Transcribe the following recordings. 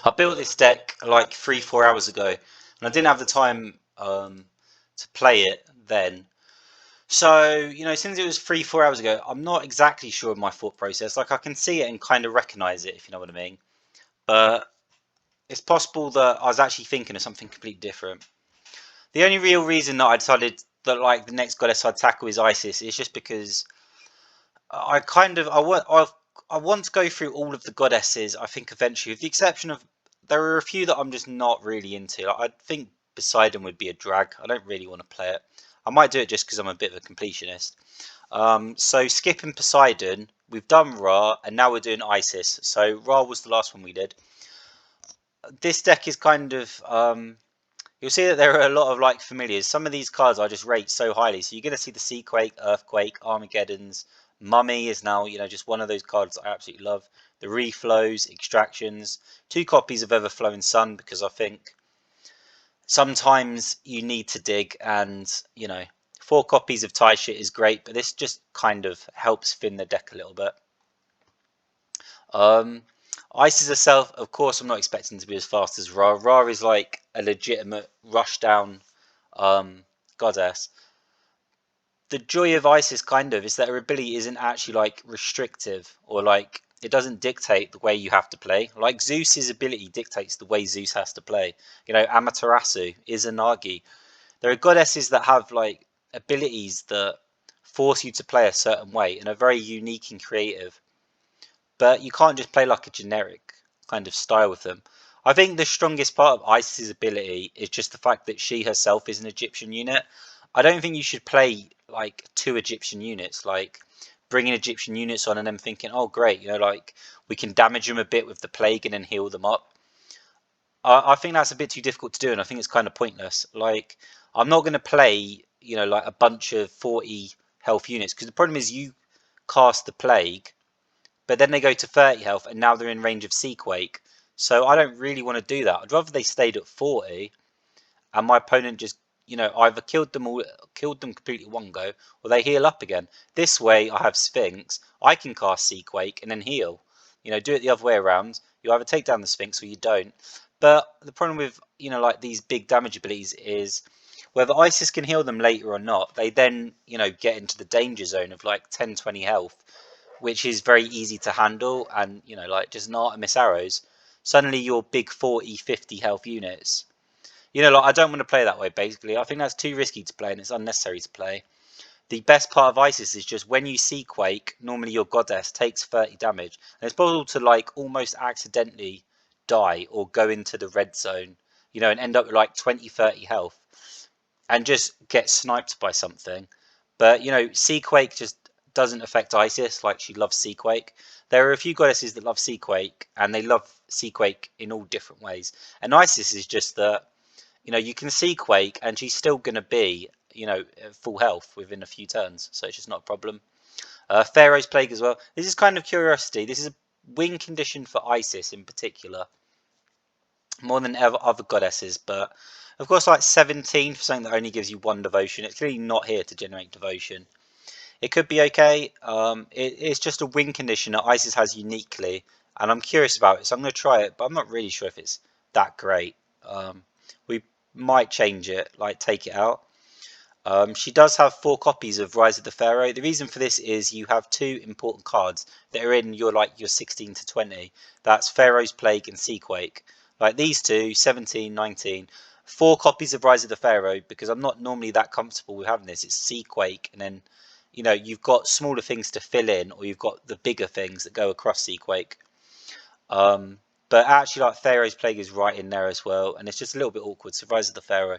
I built this deck like 3, 4 hours ago, and I didn't have the time to play it then. So, since it was 3, 4 hours ago, I'm not exactly sure of my thought process. Like, I can see it and kind of recognize it, if you know what I mean. But it's possible that I was actually thinking of something completely different. The only real reason that I decided that like the next goddess I'd tackle is Isis is just because I kind of I want to go through all of the goddesses. I think eventually, with the exception of there are a few that I'm just not really into. Like, I think Poseidon would be a drag. I don't really want to play it. I might do it just because I'm a bit of a completionist. So skipping Poseidon, we've done Ra, and now we're doing Isis. So Ra was the last one we did. This deck is kind of you'll see that there are a lot of like familiars. Some of these cards I just rate so highly. So you're going to see the Seaquake, Earthquake, Armageddon's. Mummy is now, just one of those cards I absolutely love. The Reflows, Extractions, 2 copies of Everflowing Sun because I think sometimes you need to dig, and 4 copies of Tie Shit is great, but this just kind of helps thin the deck a little bit. Isis herself, of course, I'm not expecting to be as fast as Ra. Ra is like a legitimate rush down goddess. The joy of Isis kind of is that her ability isn't actually like restrictive or like it doesn't dictate the way you have to play. Like Zeus's ability dictates the way Zeus has to play. Amaterasu, Izanagi. There are goddesses that have like abilities that force you to play a certain way and are very unique and creative. But you can't just play like a generic kind of style with them. I think the strongest part of Isis's ability is just the fact that she herself is an Egyptian unit. I don't think you should play like 2 Egyptian units, like bringing Egyptian units on and then thinking, oh great, like we can damage them a bit with the plague and then heal them up. I think that's a bit too difficult to do, and I think it's kind of pointless. Like, I'm not going to play, like a bunch of 40 health units because the problem is you cast the plague but then they go to 30 health and now they're in range of Seaquake. So I don't really want to do that. I'd rather they stayed at 40 and my opponent just, either killed them completely one go, or they heal up again. This way I have Sphinx, I can cast Seaquake and then heal. Do it the other way around. You either take down the Sphinx or you don't. But the problem with, like these big damage abilities is whether Isis can heal them later or not, they then, get into the danger zone of like 10, 20 health, which is very easy to handle, and like just an Artemis arrows, suddenly your big 40, 50 health units, like I don't want to play that way. Basically, I think that's too risky to play and it's unnecessary to play. The best part of Isis is just when you see Quake, normally your goddess takes 30 damage, and it's possible to like almost accidentally die or go into the red zone, and end up with like 20, 30 health and just get sniped by something. But Seaquake just doesn't affect Isis like she loves Seaquake. There are a few goddesses that love Seaquake, and they love Seaquake in all different ways. And Isis is just that you can Seaquake, and she's still going to be at full health within a few turns, so it's just not a problem. Pharaoh's Plague as well. This is kind of curiosity. This is a win condition for Isis in particular, more than ever other goddesses, but of course like 17 for something that only gives you 1 devotion. It's clearly not here to generate devotion. It could be okay. It's just a win condition that Isis has uniquely, and I'm curious about it, so I'm going to try it, but I'm not really sure if it's that great. We might change it, like take it out. She does have 4 copies of Rise of the Pharaoh. The reason for this is you have 2 important cards that are in your 16 to 20. That's Pharaoh's Plague and Seaquake. Like these two, 17, 19. 4 copies of Rise of the Pharaoh, because I'm not normally that comfortable with having this. It's Seaquake, and then you've got smaller things to fill in, or you've got the bigger things that go across Seaquake. But actually, like Pharaoh's Plague is right in there as well, and it's just a little bit awkward. So Rise of the Pharaoh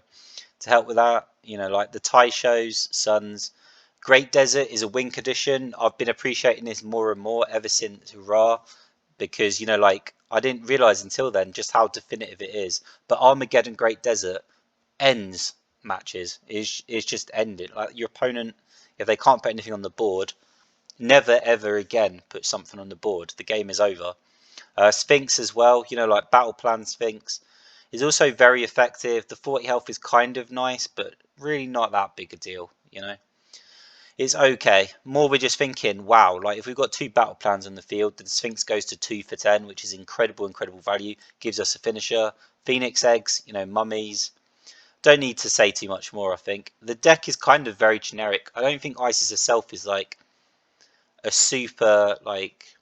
to help with that. Like the Tai shows, Suns. Great Desert is a win condition. I've been appreciating this more and more ever since Ra, because like I didn't realize until then just how definitive it is. But Armageddon Great Desert ends matches. Is just ended. Like your opponent, if they can't put anything on the board, never ever again put something on the board. The game is over. Sphinx as well, like Battle Plan Sphinx is also very effective. The 40 health is kind of nice, but really not that big a deal. It's okay. More we're just thinking, wow, like if we've got 2 battle plans on the field, the Sphinx goes to 2 for 10, which is incredible value. Gives us a finisher. Phoenix eggs, mummies. Don't need to say too much more, I think. The deck is kind of very generic. I don't think Isis herself is like a super like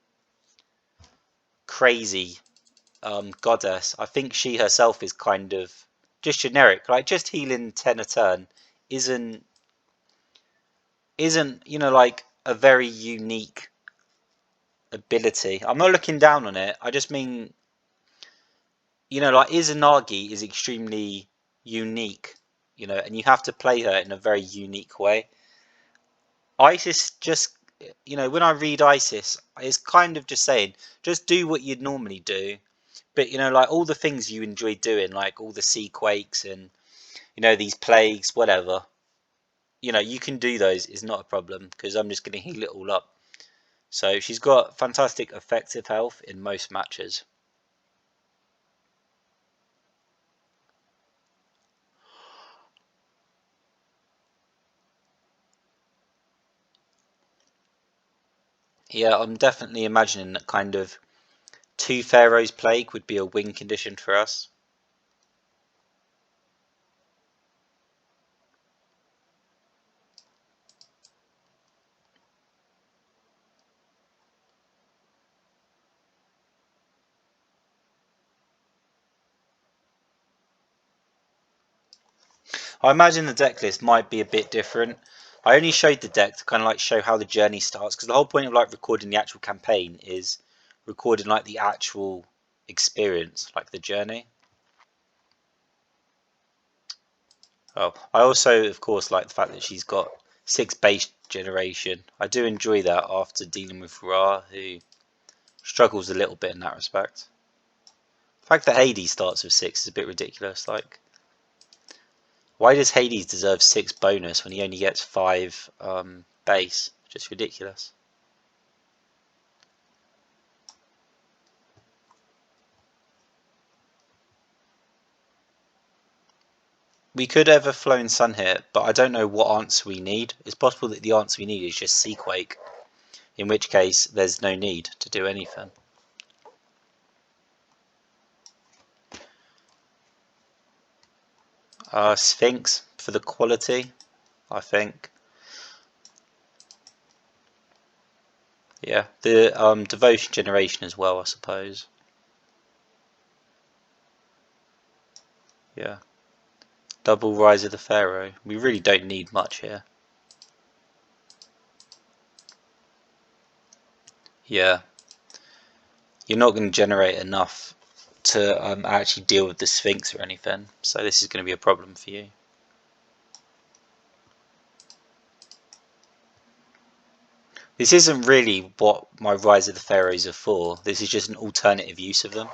crazy goddess. I think she herself is kind of just generic. Like just healing 10 a turn isn't like a very unique ability. I'm not looking down on it. I just mean, like Izanagi is extremely unique, and you have to play her in a very unique way. Isis just, when I read Isis, it's kind of just saying, just do what you'd normally do. But, like all the things you enjoy doing, like all the sea quakes and, these plagues, whatever, you can do those. It's not a problem because I'm just going to heal it all up. So she's got fantastic effective health in most matches. Yeah, I'm definitely imagining that kind of 2 Pharaohs Plague would be a win condition for us. I imagine the deck list might be a bit different. I only showed the deck to kind of like show how the journey starts, because the whole point of like recording the actual campaign is recording like the actual experience, like the journey. Oh, I also, of course, like the fact that she's got 6 base generation. I do enjoy that after dealing with Ra, who struggles a little bit in that respect. The fact that Hades starts with 6 is a bit ridiculous. Like, why does Hades deserve 6 bonus when he only gets 5 base? Just ridiculous. We could have a Flowing Sun here, but I don't know what answer we need. It's possible that the answer we need is just Seaquake, in which case there's no need to do anything. Sphinx for the quality, I think. Yeah, the devotion generation as well, I suppose. Yeah, double Rise of the Pharaoh. We really don't need much here. Yeah, you're not going to generate enough to actually deal with the Sphinx or anything, so this is going to be a problem for you. This isn't really what my Rise of the Pharaohs are for. This is just an alternative use of them.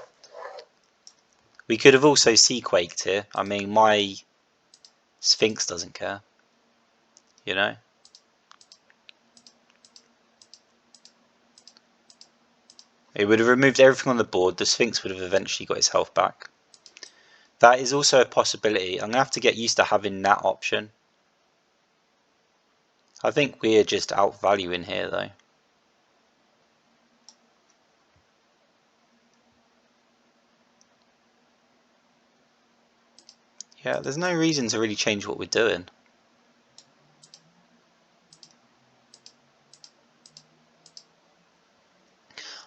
We could have also Seaquaked here. I mean, my Sphinx doesn't care, you know? It would have removed everything on the board. The Sphinx would have eventually got its health back. That is also a possibility. I'm going to have to get used to having that option. I think we're just outvaluing here, though. Yeah, there's no reason to really change what we're doing.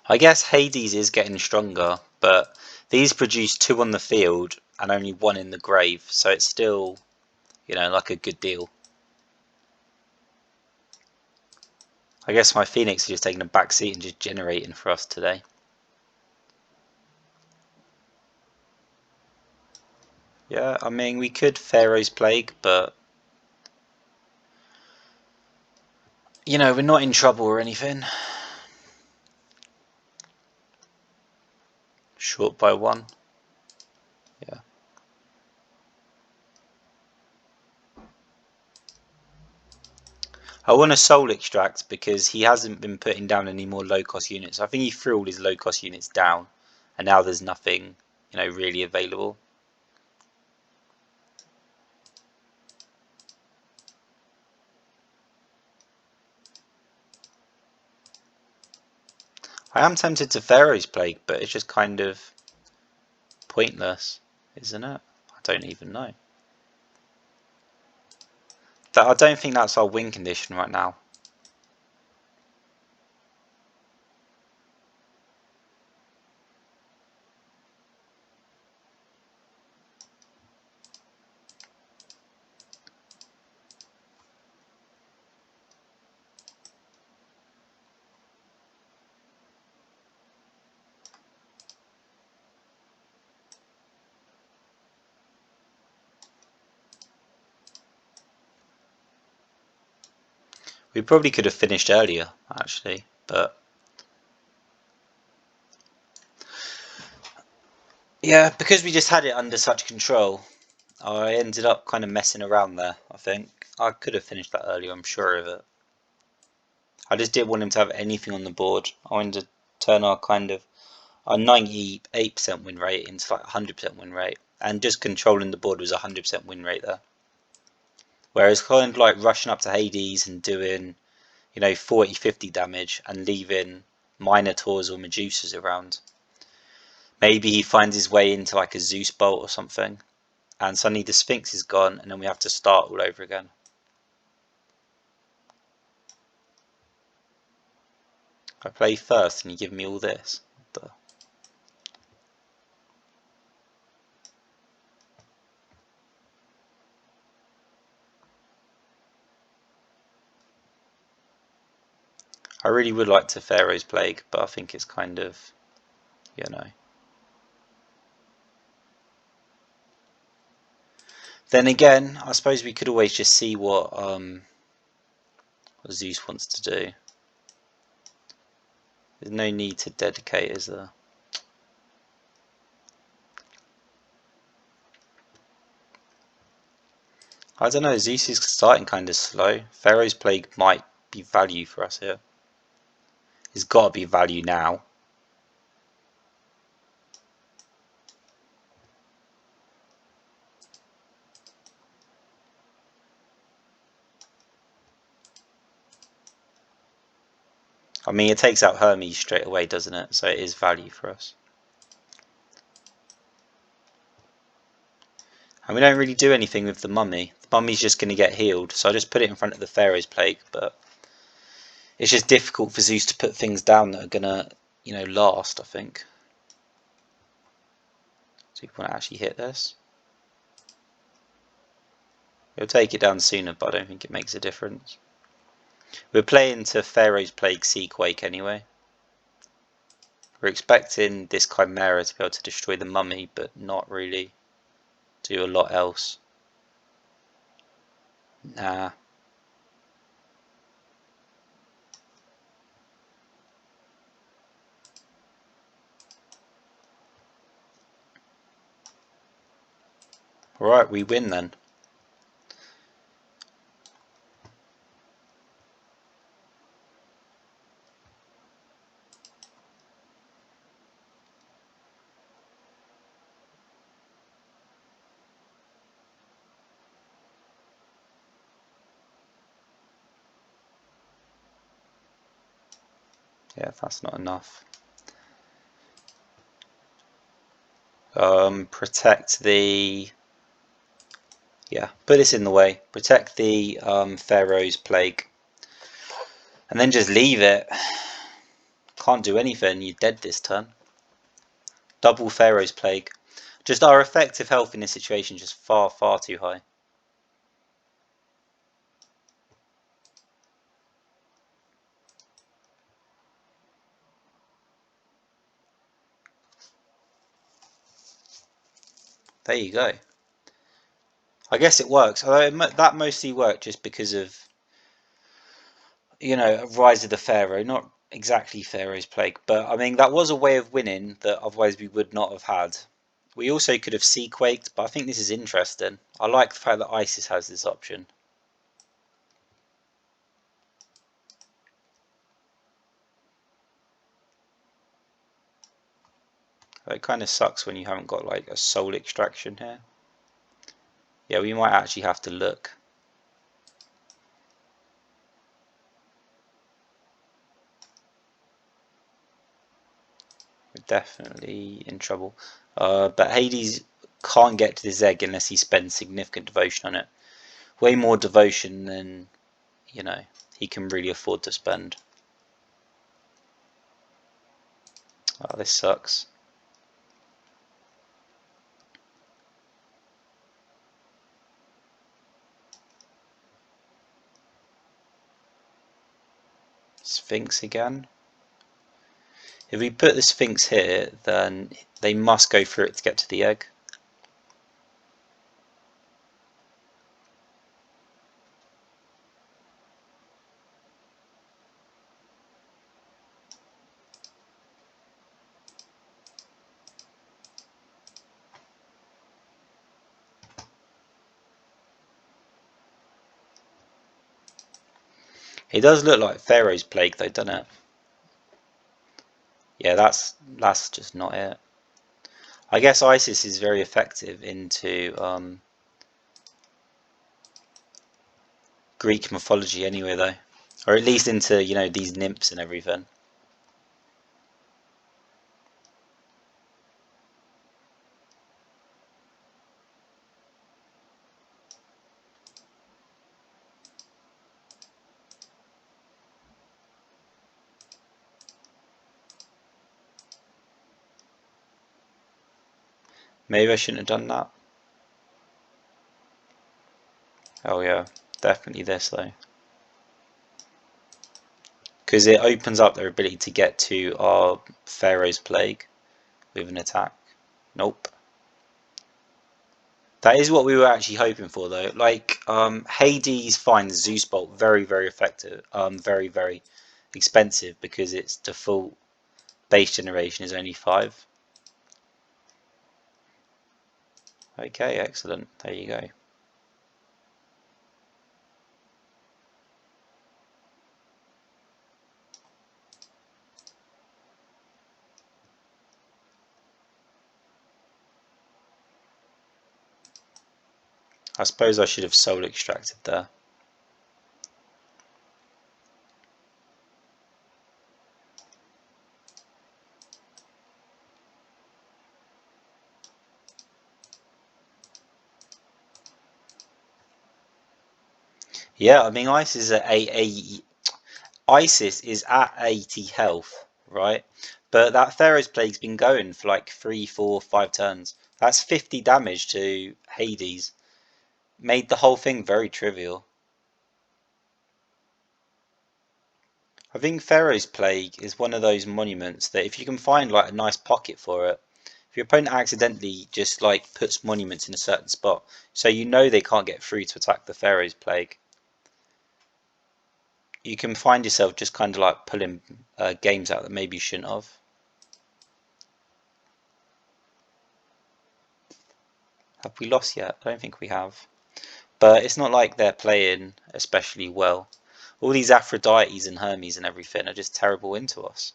I guess Hades is getting stronger, but these produce 2 on the field and only 1 in the grave, so it's still, like a good deal. I guess my Phoenix is just taking a back seat and just generating for us today. Yeah, I mean, we could Pharaoh's Plague, but we're not in trouble or anything. Short by 1. Yeah. I want a Soul Extract because he hasn't been putting down any more low-cost units. I think he threw all his low-cost units down, and now there's nothing, really available. I am tempted to Pharaoh's Plague, but it's just kind of pointless, isn't it? I don't even know. I don't think that's our win condition right now. We probably could have finished earlier, actually, but yeah, because we just had it under such control, I ended up kind of messing around there, I think. I could have finished that earlier, I'm sure of it. I just didn't want him to have anything on the board. I wanted to turn our 98% win rate into like 100% win rate, and just controlling the board was a 100% win rate there. Whereas kind of like rushing up to Hades and doing, 40-50 damage and leaving Minotaurs or Medusas around. Maybe he finds his way into like a Zeus bolt or something, and suddenly the Sphinx is gone, and then we have to start all over again. I play first and you give me all this. I really would like to Pharaoh's Plague, but I think it's kind of, you know. Then again, I suppose we could always just see what Zeus wants to do. There's no need to dedicate, is there? I don't know, Zeus is starting kind of slow. Pharaoh's Plague might be value for us here. It's got to be value now. I mean, it takes out Hermes straight away, doesn't it? So it is value for us. And we don't really do anything with the mummy. The mummy's just going to get healed, so I just put it in front of the Pharaoh's Plague, but it's just difficult for Zeus to put things down that are going to, last, I think. So you want to actually hit this. We'll take it down sooner, but I don't think it makes a difference. We're playing to Pharaoh's Plague Seaquake anyway. We're expecting this Chimera to be able to destroy the mummy, but not really do a lot else. Nah. Alright, we win then. Yeah, that's not enough. Protect the... Yeah, put this in the way. Protect the Pharaoh's Plague. And then just leave it. Can't do anything, you're dead this turn. Double Pharaoh's Plague. Just our effective health in this situation is just far, far too high. There you go. I guess it works. Although that mostly worked just because of, Rise of the Pharaoh, not exactly Pharaoh's Plague, but I mean that was a way of winning that otherwise we would not have had. We also could have Seaquaked, but I think this is interesting. I like the fact that Isis has this option. It kind of sucks when you haven't got like a soul extraction here. Yeah, we might actually have to look. definitely in trouble. But Hades can't get to this egg unless he spends significant devotion on it. Way more devotion than, he can really afford to spend. Oh, this sucks. Sphinx again. If we put the Sphinx here, then they must go through it to get to the egg. It does look like Pharaoh's plague though, doesn't it? Yeah, that's just not it. I guess Isis is very effective into Greek mythology anyway though. Or at least into, these nymphs and everything. Maybe I shouldn't have done that. Oh yeah, definitely this though. Because it opens up their ability to get to our Pharaoh's plague with an attack. Nope. That is what we were actually hoping for though. Like, Hades finds Zeus Bolt very, very effective. Very, very expensive because its default base generation is only 5. Okay, excellent. There you go. I suppose I should have soul extracted there. Yeah, I mean Isis is at 80 health, right? But that Pharaoh's Plague's been going for like 3, 4, 5 turns. That's 50 damage to Hades. Made the whole thing very trivial. I think Pharaoh's Plague is one of those monuments that if you can find like a nice pocket for it, if your opponent accidentally just like puts monuments in a certain spot, so you know they can't get through to attack the Pharaoh's Plague, you can find yourself just kind of like pulling games out that maybe you shouldn't have. Have we lost yet? I don't think we have. But it's not like they're playing especially well. All these Aphrodites and Hermes and everything are just terrible into us.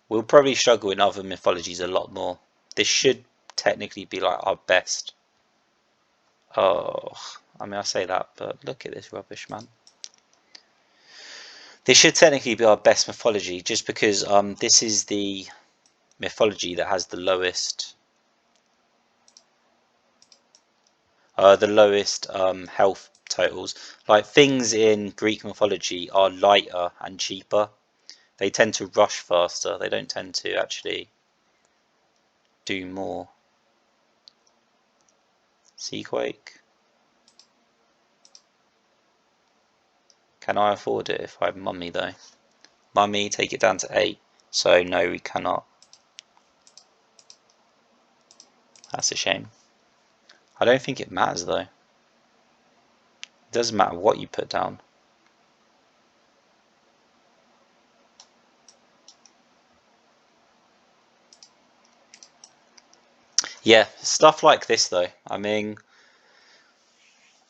We'll probably struggle in other mythologies a lot more. This should technically be like our best. Oh, I mean, I say that, but look at this rubbish, man. This should technically be our best mythology, just because this is the mythology that has the lowest health totals. Like, things in Greek mythology are lighter and cheaper. They tend to rush faster. They don't tend to actually do more. Seaquake. Can I afford it if I have Mummy though? Mummy, take it down to 8. So no, we cannot. That's a shame. I don't think it matters though. It doesn't matter what you put down. Yeah, stuff like this though. I mean,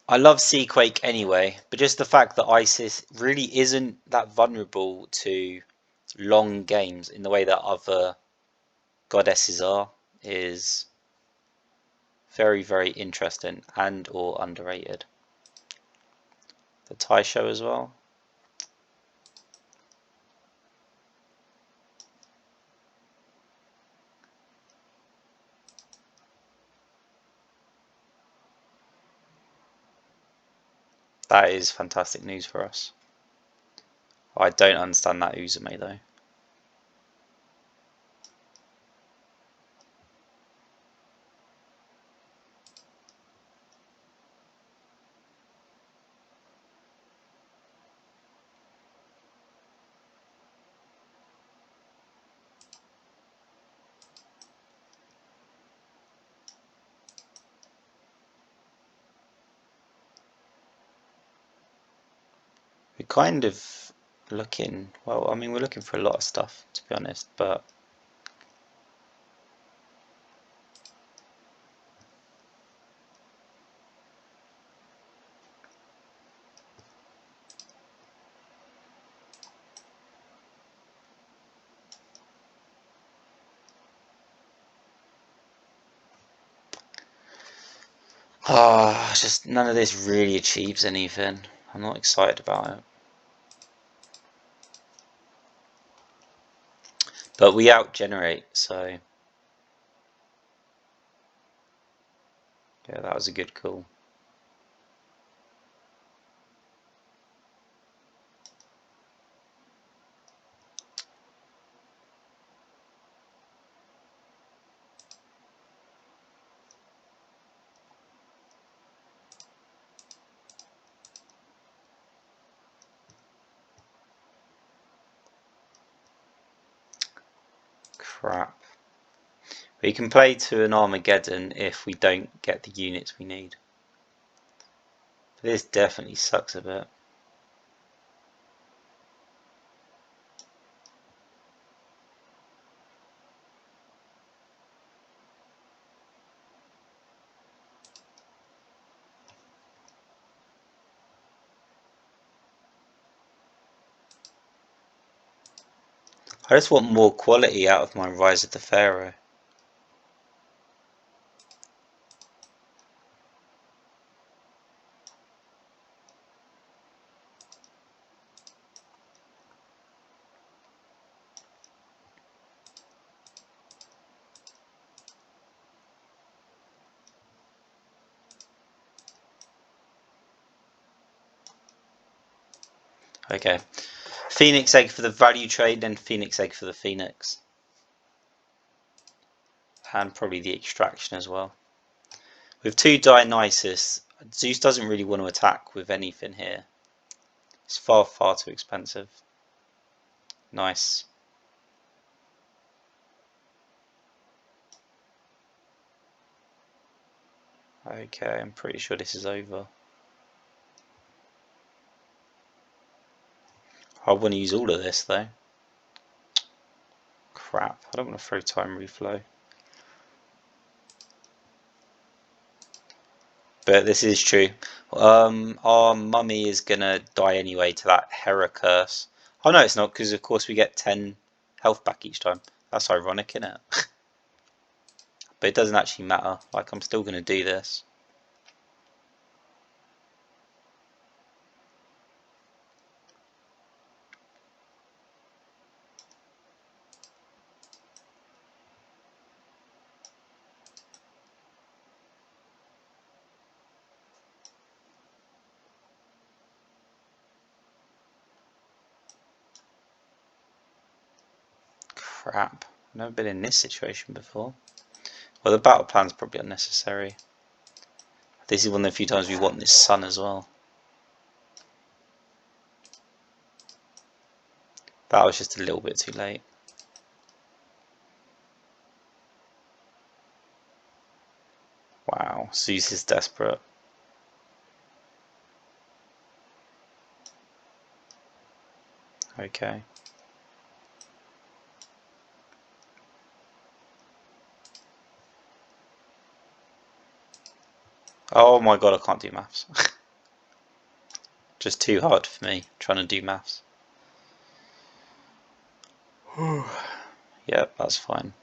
I love Seaquake anyway, but just the fact that Isis really isn't that vulnerable to long games in the way that other goddesses are is very, very interesting and or underrated. The Thai show as well. That is fantastic news for us. I don't understand that Uzume though. We're kind of looking, well, I mean, we're looking for a lot of stuff, to be honest, but just none of this really achieves anything. I'm not excited about it. But we out-generate, so yeah, that was a good call. Crap. We can play to an Armageddon if we don't get the units we need. But this definitely sucks a bit. I just want more quality out of my Rise of the Pharaoh. Okay. Phoenix Egg for the value trade, then Phoenix Egg for the Phoenix. And probably the extraction as well. With 2 Dionysus, Zeus doesn't really want to attack with anything here. It's far, far too expensive. Nice. Okay, I'm pretty sure this is over. I want to use all of this though. Crap, I don't want to throw time reflow. But this is true. Our mummy is gonna die anyway to that Hera curse. Oh no, it's not, because of course we get 10 health back each time. That's ironic, isn't it? But it doesn't actually matter. Like, I'm still gonna do this. Crap. I've never been in this situation before. Well, the battle plan's probably unnecessary. This is one of the few times we want this sun as well. That was just a little bit too late. Wow, Zeus is desperate. Okay. Oh my god, I can't do maths. Just too hard for me, trying to do maths. Yep, that's fine.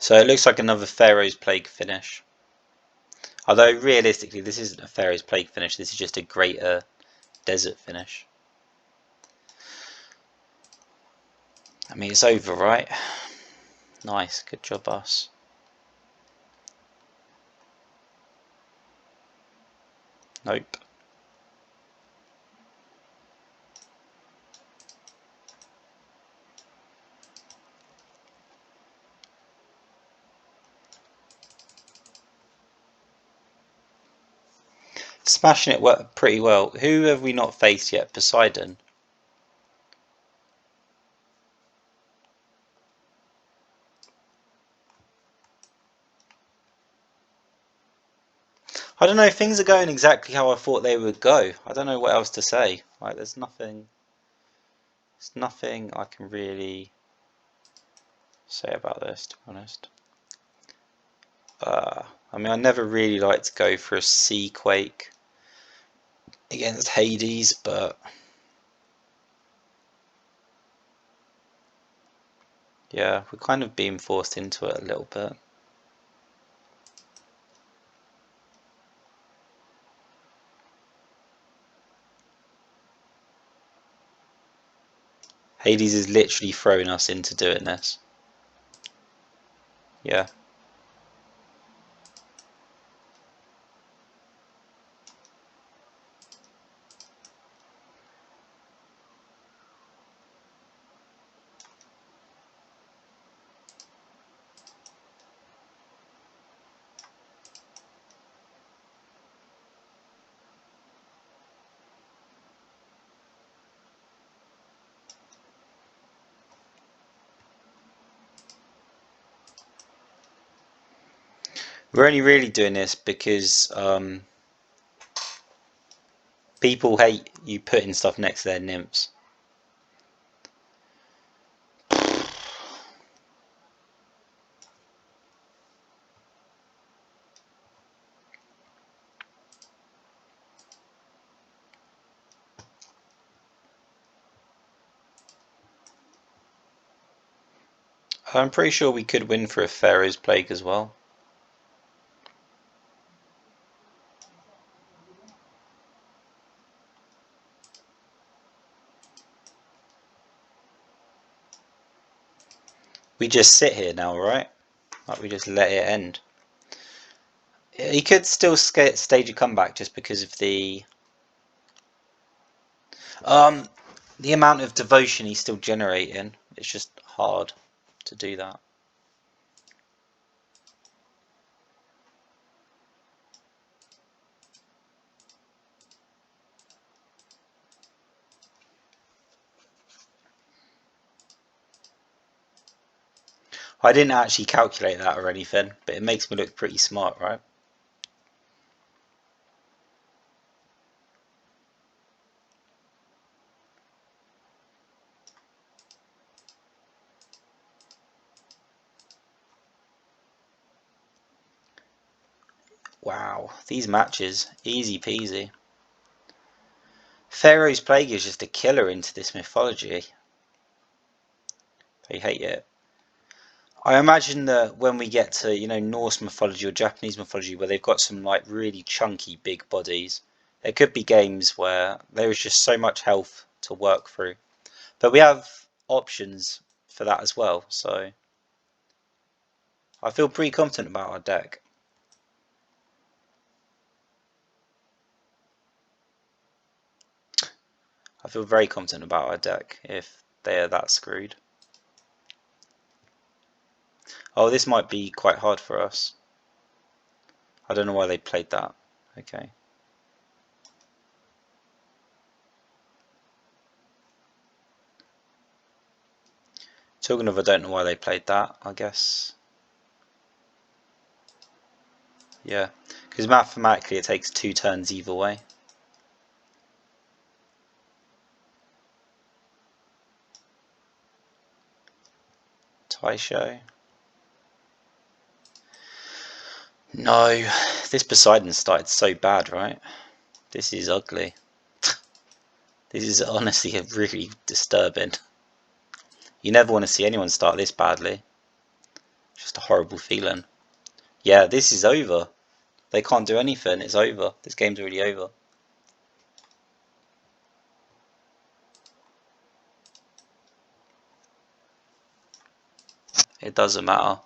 So it looks like another Pharaoh's Plague finish. Although realistically, this isn't a Pharaoh's Plague finish. This is just a greater desert finish. I mean, it's over, right? Nice, good job, us. Nope. Smashing it worked pretty well. Who have we not faced yet? Poseidon. I don't know, things are going exactly how I thought they would go. I don't know what else to say. Like, there's nothing I can really say about this, to be honest. I mean, I never really like to go for a sea quake against Hades, but yeah, we're kind of being forced into it a little bit. Hades is literally throwing us into doing this. Yeah. We're only really doing this because people hate you putting stuff next to their nymphs. I'm pretty sure we could win for a Pharaoh's Plague as well. We just sit here now, right? Like, we just let it end. He could still stage a comeback just because of um the amount of devotion he's still generating. It's just hard to do that. I didn't actually calculate that or anything, but it makes me look pretty smart, right? Wow, these matches, easy peasy. Pharaoh's Plague is just a killer into this mythology. I hate it. I imagine that when we get to, Norse mythology or Japanese mythology where they've got some like really chunky big bodies, there could be games where there is just so much health to work through. But we have options for that as well, so I feel pretty confident about our deck. I feel very confident about our deck if they are that screwed. Oh, this might be quite hard for us. I don't know why they played that. Okay. Talking of, I don't know why they played that, I guess. Yeah, because mathematically it takes 2 turns either way. Taisho. No, this Poseidon started so bad, right? This is ugly. This is honestly really disturbing. You never want to see anyone start this badly. Just a horrible feeling. Yeah, this is over. They can't do anything. It's over. This game's already over. It doesn't matter.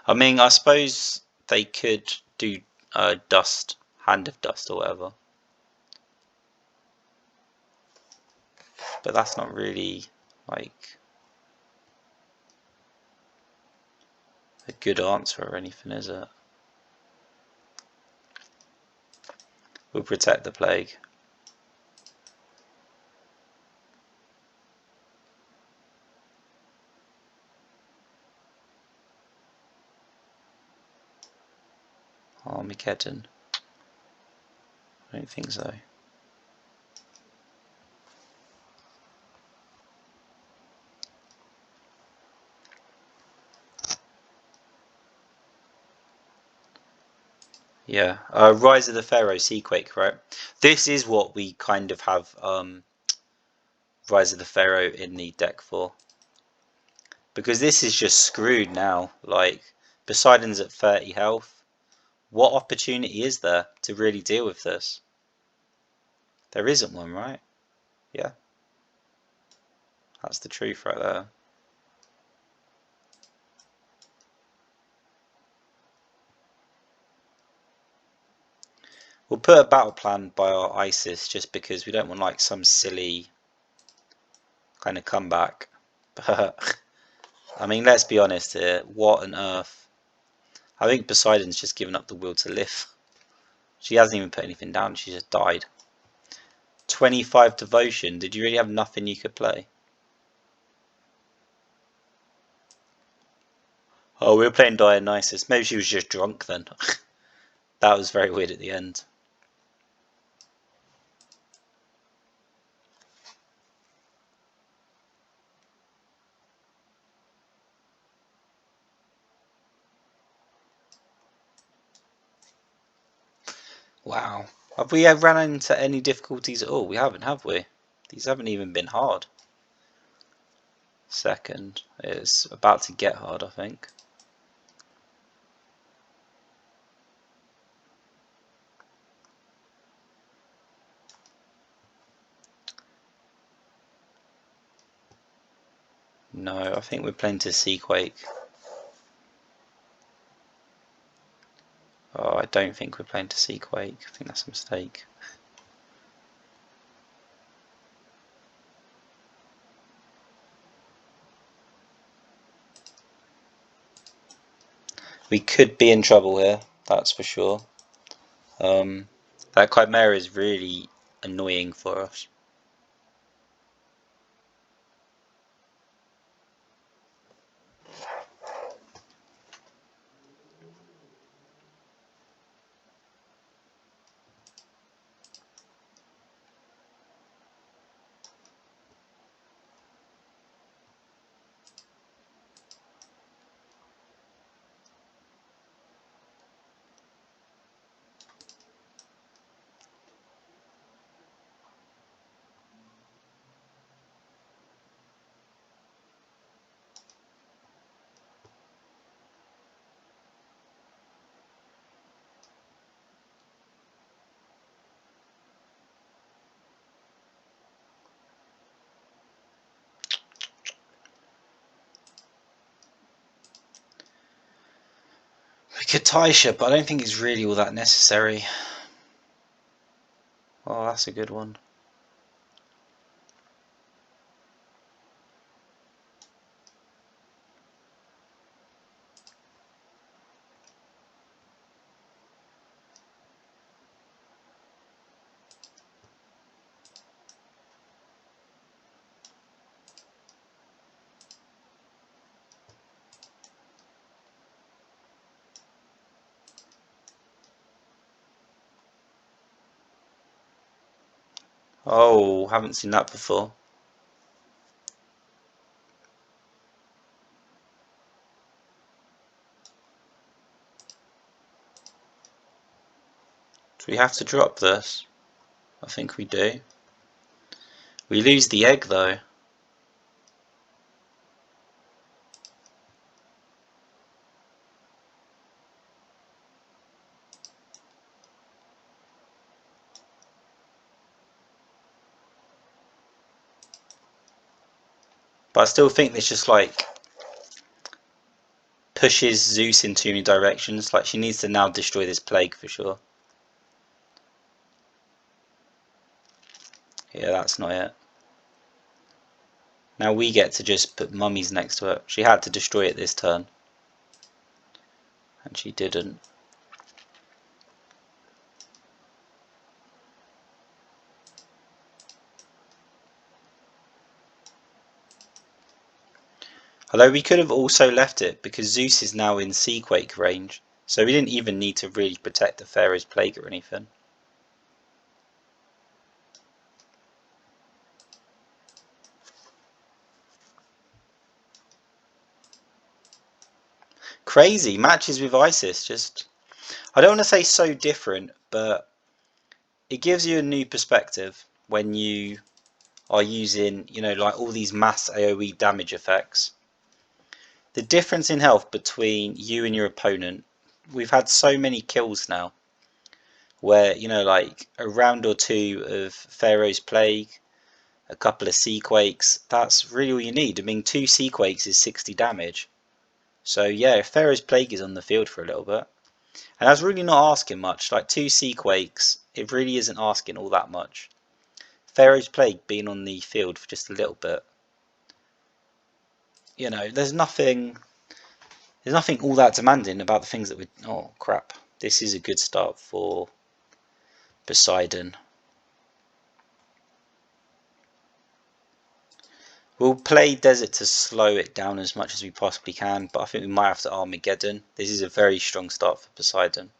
I mean, I suppose they could do dust, hand of dust or whatever. But that's not really like a good answer or anything, is it? We'll protect the plague. Armageddon. I don't think so. Yeah, Rise of the Pharaoh Seaquake, right? This is what we kind of have Rise of the Pharaoh in the deck for. Because this is just screwed now. Like, Poseidon's at 30 health. What opportunity is there to really deal with this? There isn't one, right? Yeah. That's the truth right there. We'll put a battle plan by our ISIS just because we don't want like some silly kind of comeback. But I mean, let's be honest here. What on earth? I think Poseidon's just given up the will to live. She hasn't even put anything down. She just died. 25 devotion. Did you really have nothing you could play? Oh, we were playing Dionysus. Maybe she was just drunk then. That was very weird at the end. Wow. Have we ever ran into any difficulties at all? We haven't, have we? These haven't even been hard. Second. It's about to get hard, I think. No, I think we're playing to Seaquake. Oh, I don't think we're playing to Seaquake. I think that's a mistake. We could be in trouble here, that's for sure. That Chimera is really annoying for us. We could Taisha, but I don't think it's really all that necessary. Oh, that's a good one. Oh, haven't seen that before. Do we have to drop this? I think we do. We lose the egg though. But I still think this just like pushes Zeus in too many directions. Like, she needs to now destroy this plague for sure. Yeah, that's not it. Now we get to just put mummies next to it. She had to destroy it this turn. And she didn't. Although we could have also left it, because Zeus is now in Seaquake range. So we didn't even need to really protect the Pharaoh's Plague or anything. Crazy matches with Isis. Just, I don't want to say so different, but it gives you a new perspective when you are using, you know, like all these mass AoE damage effects. The difference in health between you and your opponent, we've had so many kills now where, you know, like a round or two of Pharaoh's Plague, a couple of Seaquakes, that's really all you need. I mean, 2 Seaquakes is 60 damage. So yeah, if Pharaoh's Plague is on the field for a little bit, and that's really not asking much, like 2 Seaquakes, it really isn't asking all that much. Pharaoh's Plague being on the field for just a little bit, you know, there's nothing all that demanding about the things that we... Oh crap, this is a good start for Poseidon. We'll play Desert to slow it down as much as we possibly can, but I think we might have to Armageddon. This is a very strong start for Poseidon.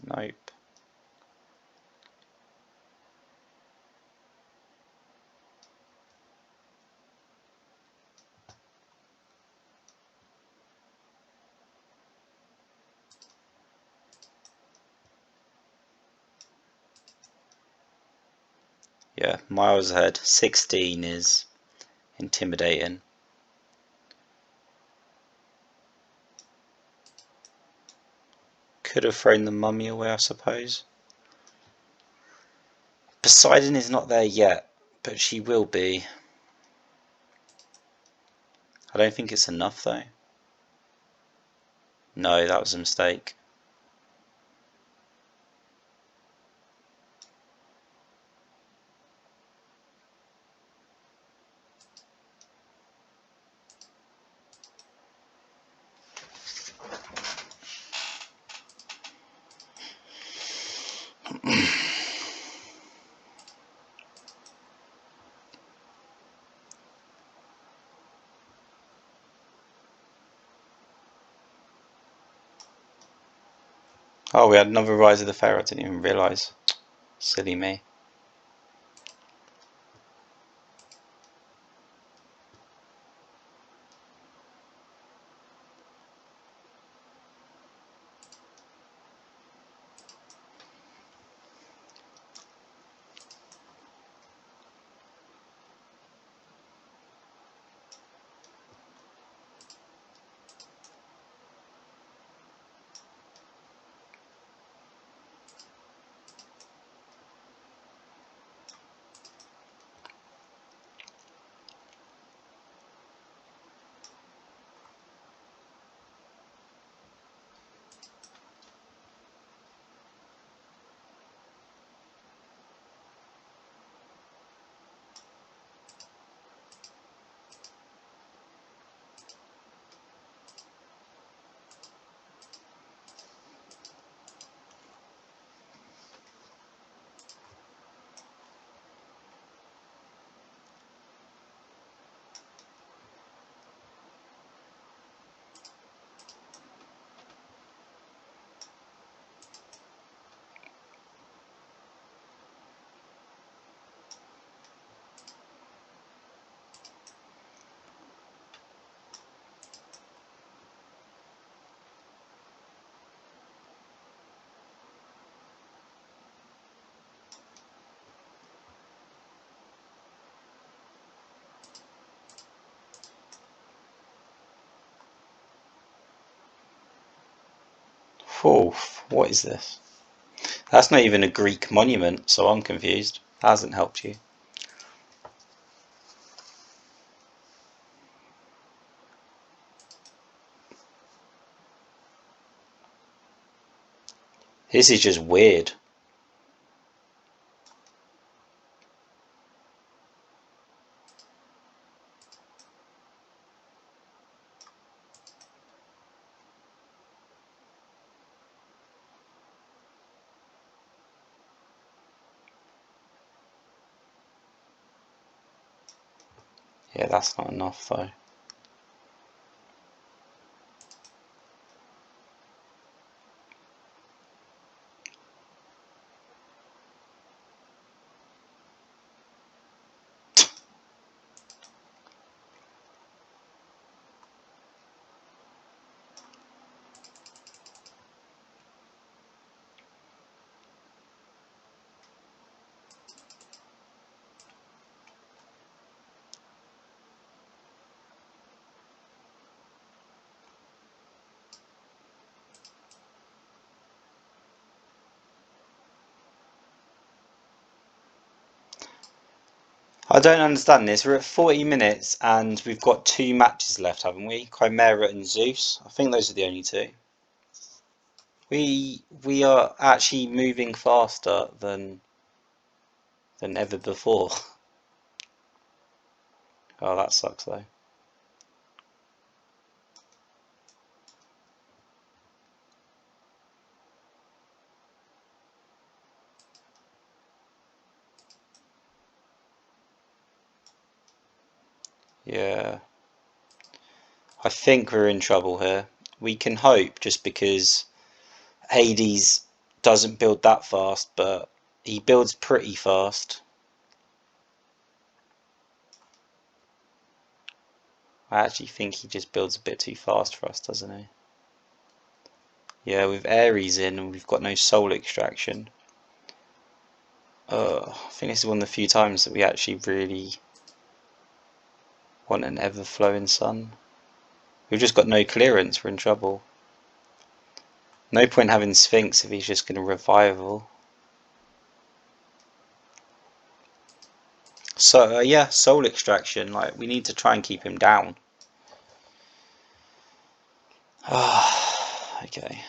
Nope. Yeah, miles ahead. 16 is intimidating. Could have thrown the mummy away, I suppose. Poseidon is not there yet, but she will be. I don't think it's enough though. No, that was a mistake. Oh, we had another Rise of the Pharaoh, I didn't even realise. Silly me. Fourth, what is this? That's not even a Greek monument, so I'm confused. Hasn't helped you. This is just weird. Yeah, that's not enough though. I don't understand this. We're at 40 minutes and we've got 2 matches left, haven't we? Chimera and Zeus. I think those are the only two. We are actually moving faster than ever before. Oh, that sucks though. Yeah, I think we're in trouble here. We can hope just because Hades doesn't build that fast, but he builds pretty fast. I actually think he just builds a bit too fast for us, doesn't he? Yeah, with Ares in and we've got no soul extraction. I think this is one of the few times that we actually really want an ever-flowing sun. We've just got no clearance, we're in trouble. No point having Sphinx if he's just going to revival. So yeah, soul extraction. Like we need to try and keep him down. Okay.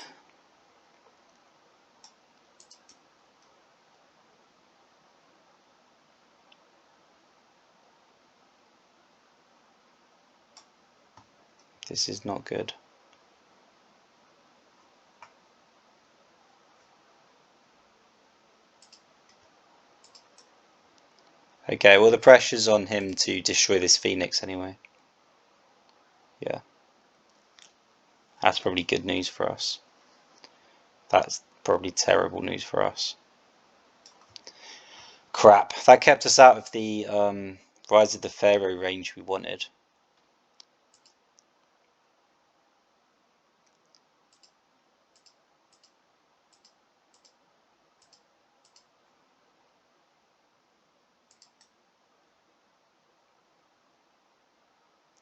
This is not good. Okay, well the pressure's on him to destroy this Phoenix anyway. Yeah. That's probably good news for us. That's probably terrible news for us. Crap. That kept us out of the Rise of the Pharaoh range we wanted.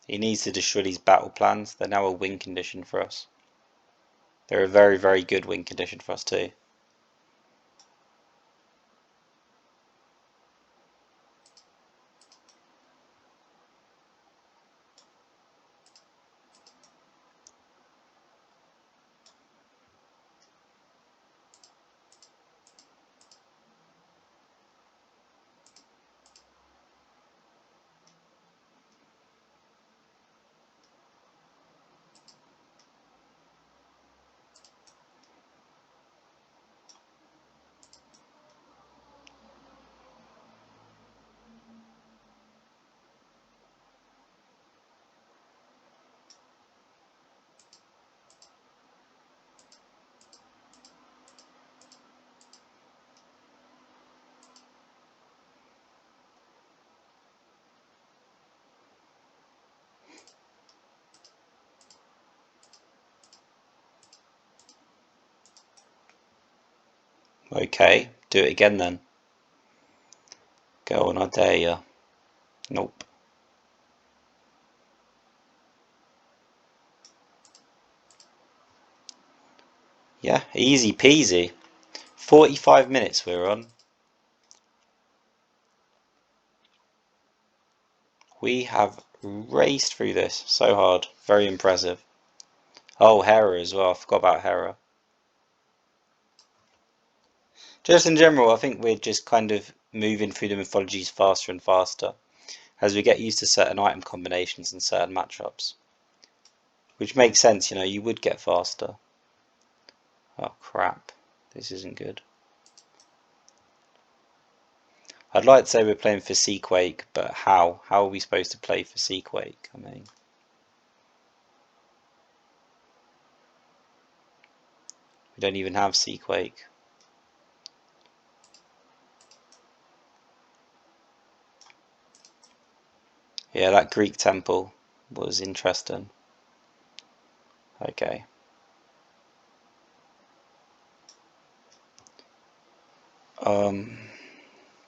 He needs to destroy these battle plans. They're now a win condition for us. They're a very, very good win condition for us too. Okay, do it again then. Go on, I dare ya. Nope. Yeah, easy peasy. 45 minutes we're on. We have raced through this so hard. Very impressive. Oh, Hera as well. I forgot about Hera. Just in general, I think we're just kind of moving through the mythologies faster and faster as we get used to certain item combinations and certain matchups. Which makes sense, you know, you would get faster. Oh crap, this isn't good. I'd like to say we're playing for Seaquake, but how? How are we supposed to play for Seaquake? I mean, we don't even have Seaquake. Yeah, that Greek temple was interesting. Okay.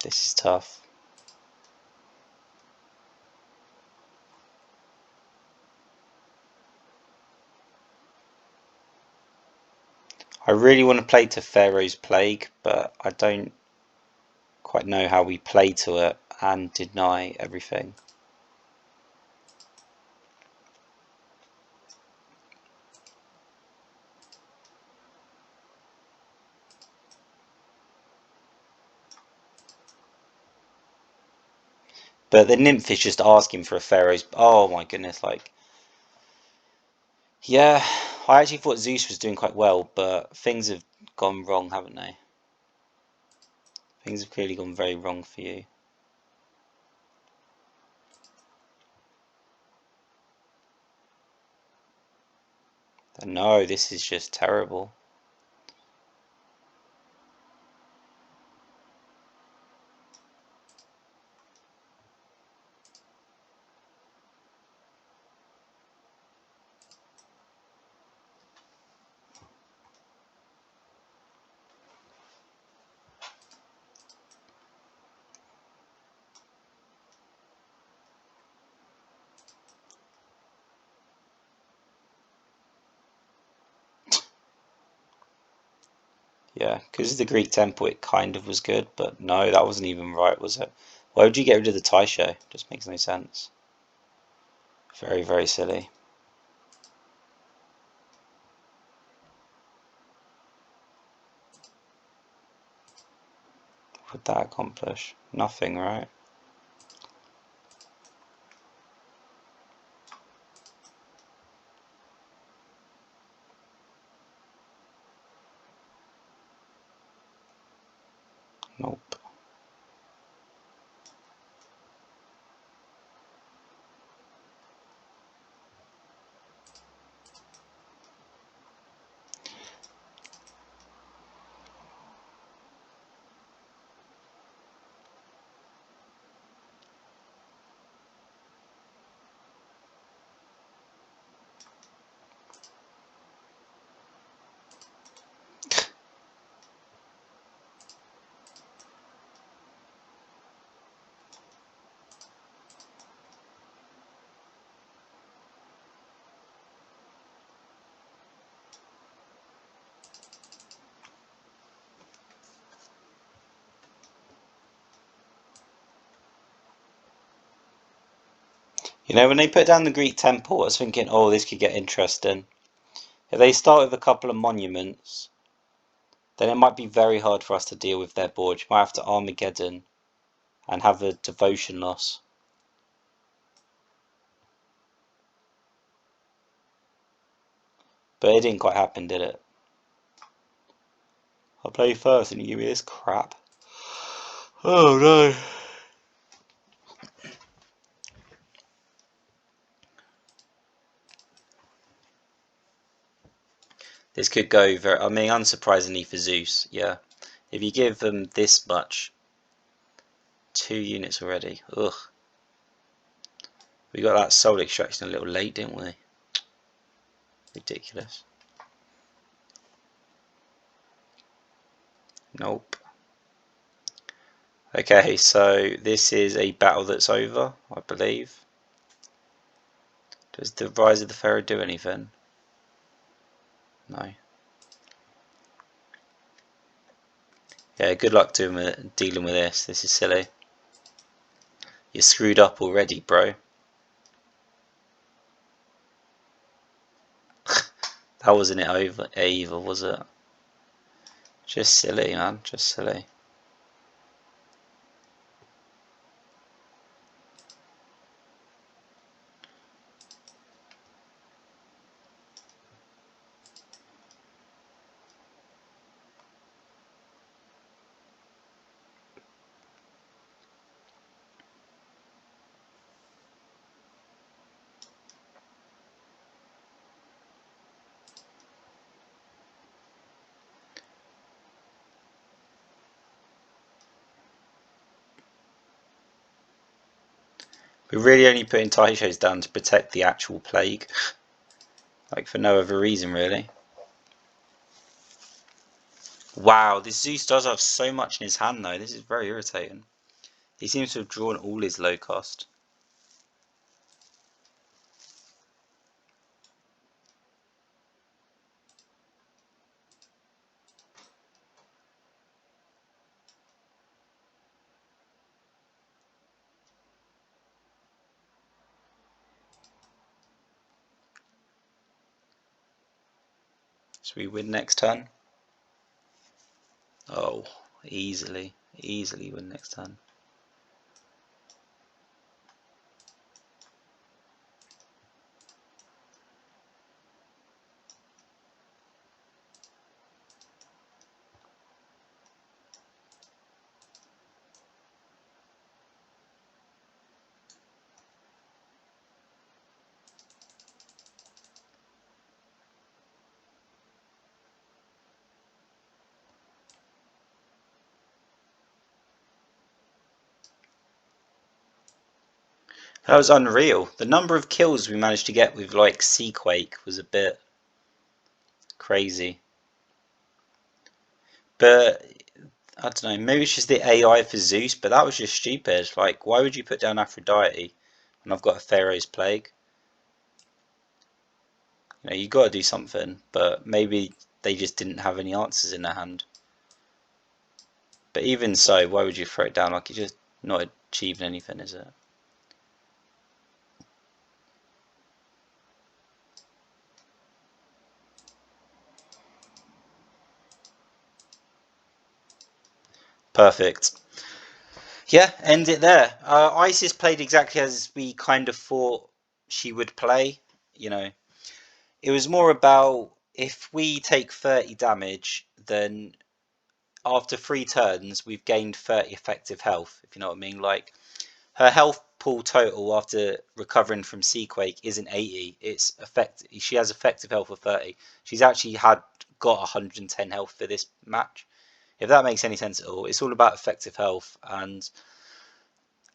This is tough. I really want to play to Pharaoh's Plague, but I don't quite know how we play to it and deny everything. But the nymph is just asking for a Pharaoh's. Oh my goodness, like. Yeah, I actually thought Zeus was doing quite well, but things have gone wrong, haven't they? Things have clearly gone very wrong for you. No, this is just terrible. Yeah, because of the Greek temple, it kind of was good, but no, that wasn't even right, was it? Why would you get rid of the Taisho? Just makes no sense. Very, very silly. What would that accomplish? Nothing, right? Nope. You know, when they put down the Greek temple, I was thinking, oh, this could get interesting. If they start with a couple of monuments, then it might be very hard for us to deal with their board. You might have to Armageddon and have a devotion loss. But it didn't quite happen, did it? I'll play first and you give me this crap. Oh no. This could go very, I mean, unsurprisingly for Zeus, yeah. If you give them this much, 2 units already, ugh. We got that soul extraction a little late, didn't we? Ridiculous. Nope. Okay, so this is a battle that's over, I believe. Does the Rise of the Pharaoh do anything? No. Yeah, good luck dealing with this. This is silly. You're screwed up already, bro. That wasn't it over either, was it? Just silly, man. Just silly. We're really only putting Taishos down to protect the actual plague. Like, for no other reason, really. Wow, this Zeus does have so much in his hand, though. This is very irritating. He seems to have drawn all his low cost. Should we win next turn? Oh, easily. Easily win next turn. That was unreal. The number of kills we managed to get with, like, Seaquake was a bit crazy. But, I don't know, maybe it's just the AI for Zeus, but that was just stupid. Like, why would you put down Aphrodite when I've got a Pharaoh's Plague? You know, you got to do something, but maybe they just didn't have any answers in their hand. But even so, why would you throw it down? Like, you're just not achieving anything, is it? Perfect. Yeah, end it there. Isis played exactly as we kind of thought she would play. You know, it was more about if we take 30 damage, then after 3 turns, we've gained 30 effective health, if you know what I mean. Like, her health pool total after recovering from Seaquake isn't 80. She has effective health of 30. She's actually got 110 health for this match. If that makes any sense at all, it's all about effective health, and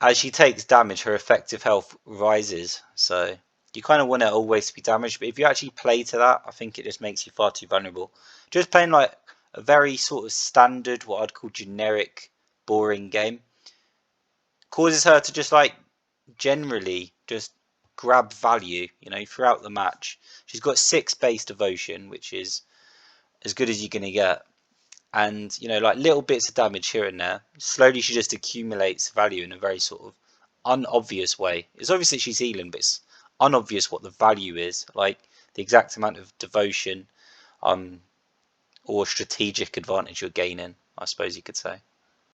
as she takes damage, her effective health rises. So you kind of want it always to be damaged, but if you actually play to that, I think it just makes you far too vulnerable. Just playing like a very sort of standard, what I'd call generic, boring game, causes her to just like generally just grab value, you know, throughout the match. She's got 6 base devotion, which is as good as you're going to get. And, you know, like little bits of damage here and there. Slowly she just accumulates value in a very sort of unobvious way. It's obvious that she's healing, but it's unobvious what the value is. Like the exact amount of devotion or strategic advantage you're gaining, I suppose you could say.